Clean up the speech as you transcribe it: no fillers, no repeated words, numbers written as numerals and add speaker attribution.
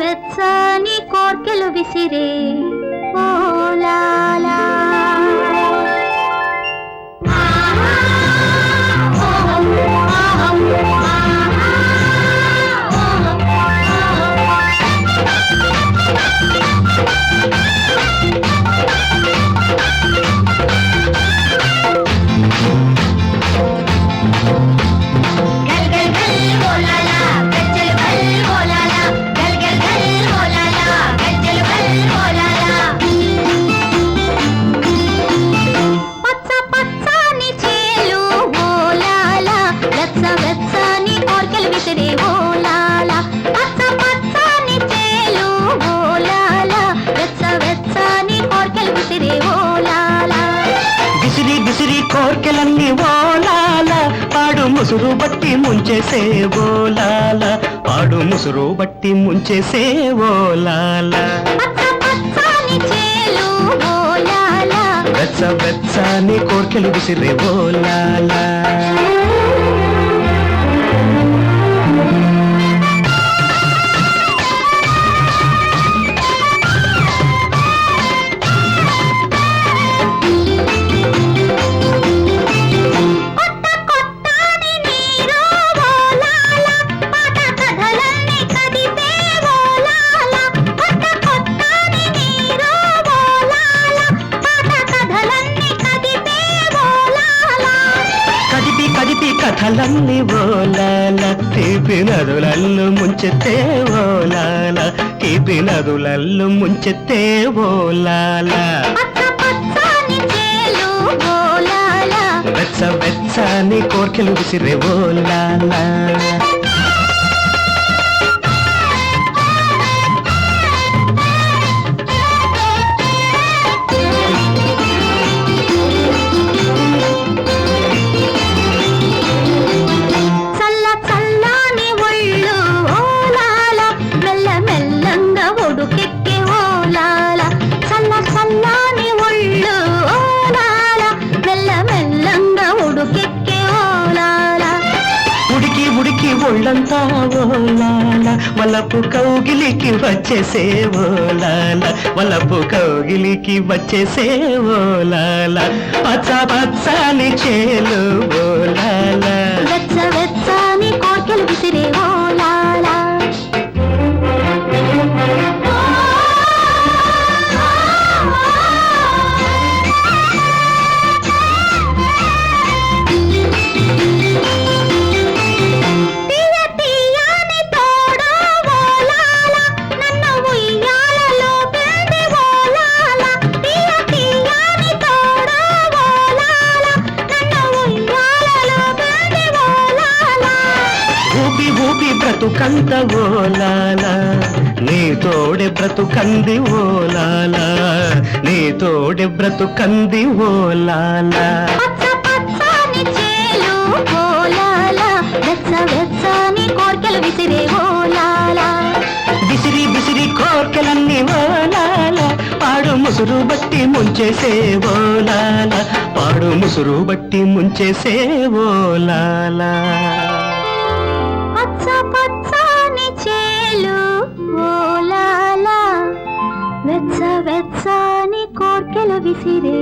Speaker 1: వెచ్చని కోర్కెలు విసిరే ఓలాలా
Speaker 2: కోర్కెలన్నీ ఓలాల పాడు ముసురు బట్టి ముంచేసే ఓలాల పాడు ముసురు బట్టి ముంచేసే ఓలాల వెచ్చ వెచ్చని కోర్కెలు విసిరే ఓలాల కథలన్నీ ఓలాల తీపి నదులల్లు ముంచెత్తే ఓలాల తీపి నదులల్లు ముంచెత్తే ఓలాల వెచ్చ వెచ్చని కోర్కెలు విసిరే ఓలాల ఒళ్ళంతా ఓలాల వలపు కౌగిలికి వచ్చేసే ఓలాల వలపు కౌగిలికి వచ్చేసే ఓలాల పచ్చ పచ్చని చేలు ఓలాల
Speaker 1: వెచ్చ వెచ్చని కోర్కెలు విసిరే ఓలాల
Speaker 2: బ్రతుకంత ఓలాల నీ తోడె బ్రతుకంది ఓలాల నీ తోడె బ్రతుకంది ఓలాల విసిరి విసిరి కోర్కెలన్నీ ఓలాల పాడు ముసురు బట్టి ముంచేసే ఓలాల పాడు ముసురు బట్టి ముంచేసే ఓలాల
Speaker 1: పచ్చని చేలు ఓలాల వెచ్చ వెచ్చని కోర్కెలు విసిరే